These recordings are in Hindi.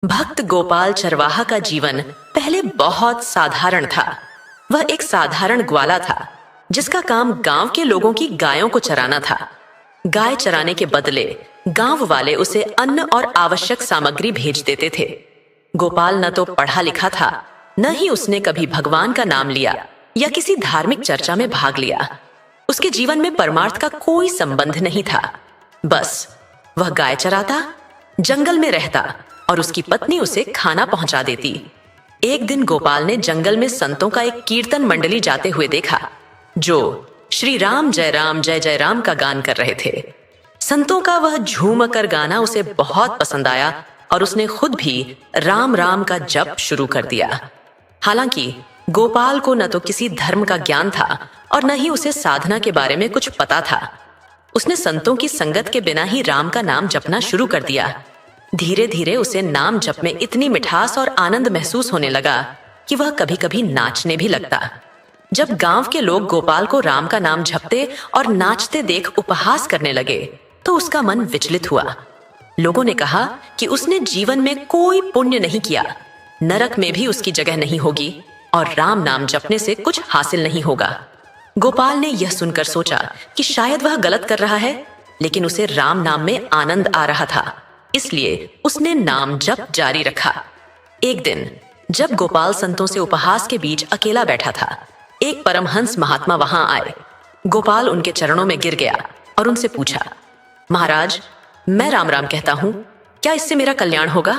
भक्त गोपाल चरवाहा का जीवन पहले बहुत साधारण था। वह एक साधारण ग्वाला था जिसका काम गांव के लोगों की गायों को चराना था। गाय चराने के बदले गांव वाले उसे अन्न और आवश्यक सामग्री भेज देते थे। गोपाल न तो पढ़ा लिखा था, न ही उसने कभी भगवान का नाम लिया या किसी धार्मिक चर्चा में भाग लिया। उसके जीवन में परमार्थ का कोई संबंध नहीं था। बस वह गाय चराता, जंगल में रहता और उसकी पत्नी उसे खाना पहुंचा देती। एक दिन गोपाल ने जंगल में संतों का एक कीर्तन मंडली जाते हुए देखा जो श्री राम जय जय राम का गान कर रहे थे। संतों का वह झूम कर गाना उसे बहुत पसंद आया और उसने खुद भी राम राम का जप शुरू कर दिया। हालांकि गोपाल को न तो किसी धर्म का ज्ञान था और न ही उसे साधना के बारे में कुछ पता था। उसने संतों की संगत के बिना ही राम का नाम जपना शुरू कर दिया। धीरे धीरे उसे नाम जप में इतनी मिठास और आनंद महसूस होने लगा कि वह कभी कभी नाचने भी लगता। जब गांव के लोग गोपाल को राम का नाम जपते और नाचते देख उपहास करने लगे तो उसका मन विचलित हुआ। लोगों ने कहा कि उसने जीवन में कोई पुण्य नहीं किया, नरक में भी उसकी जगह नहीं होगी और राम नाम जपने से कुछ हासिल नहीं होगा। गोपाल ने यह सुनकर सोचा कि शायद वह गलत कर रहा है, लेकिन उसे राम नाम में आनंद आ रहा था, इसलिए उसने नाम जप जारी रखा। एक दिन जब गोपाल संतों से उपहास के बीच अकेला बैठा था, एक परमहंस महात्मा वहां आए। गोपाल उनके चरणों में गिर गया और उनसे पूछा, महाराज, मैं राम राम कहता हूं, क्या इससे मेरा कल्याण होगा?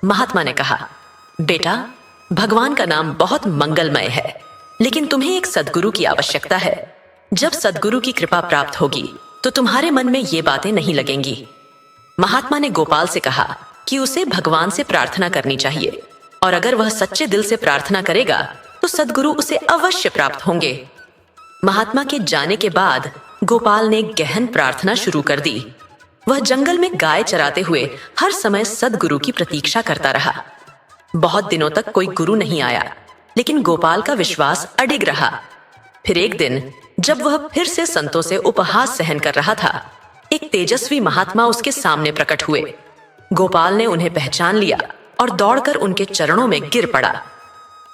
महात्मा ने कहा, बेटा, भगवान का नाम बहुत मंगलमय है, लेकिन तुम्हें एक सद्गुरु की आवश्यकता है। जब सद्गुरु की कृपा प्राप्त होगी तो तुम्हारे मन में ये बातें नहीं लगेंगी। महात्मा ने गोपाल से कहा कि उसे भगवान से प्रार्थना करनी चाहिए और अगर वह सच्चे दिल से प्रार्थना करेगा तो सद्गुरु उसे अवश्य प्राप्त होंगे। महात्मा के जाने के बाद गोपाल ने गहन प्रार्थना शुरू कर दी। वह जंगल में गाय चराते हुए हर समय सद्गुरु की प्रतीक्षा करता रहा। बहुत दिनों तक कोई गुरु नहीं आया, लेकिन गोपाल का विश्वास अडिग रहा। फिर एक दिन जब वह फिर से संतों से उपहास सहन कर रहा था, एक तेजस्वी महात्मा उसके सामने प्रकट हुए। गोपाल ने उन्हें पहचान लिया और दौड़कर उनके चरणों में गिर पड़ा।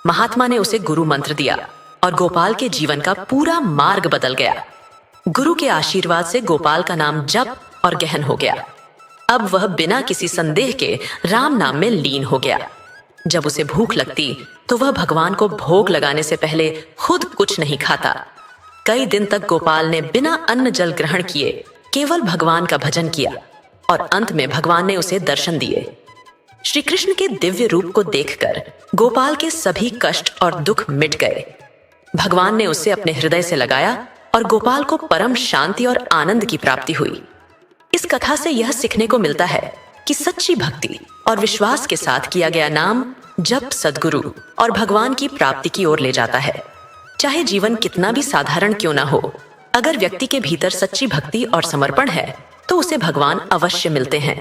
महात्मा ने उसे गुरु मंत्र दिया और गोपाल के जीवन का पूरा मार्ग बदल गया। गुरु के आशीर्वाद से गोपाल का नाम जप और गहन हो गया। अब वह बिना किसी संदेह के राम नाम में लीन हो गया। जब उसे भूख लगती तो वह भगवान को भोग लगाने से पहले खुद कुछ नहीं खाता। कई दिन तक गोपाल ने बिना अन्न जल ग्रहण किए केवल भगवान का भजन किया और अंत में भगवान ने उसे दर्शन दिए। श्री कृष्ण के दिव्य रूप को देखकर गोपाल के सभी कष्ट और दुख मिट गए। भगवान ने उसे अपने हृदय से लगाया और गोपाल को परम शांति और आनंद की प्राप्ति हुई। इस कथा से यह सीखने को मिलता है कि सच्ची भक्ति और विश्वास के साथ किया गया नाम जप सद्गुरु और भगवान की प्राप्ति की ओर ले जाता है। चाहे जीवन कितना भी साधारण क्यों ना हो, अगर व्यक्ति के भीतर सच्ची भक्ति और समर्पण है तो उसे भगवान अवश्य मिलते हैं।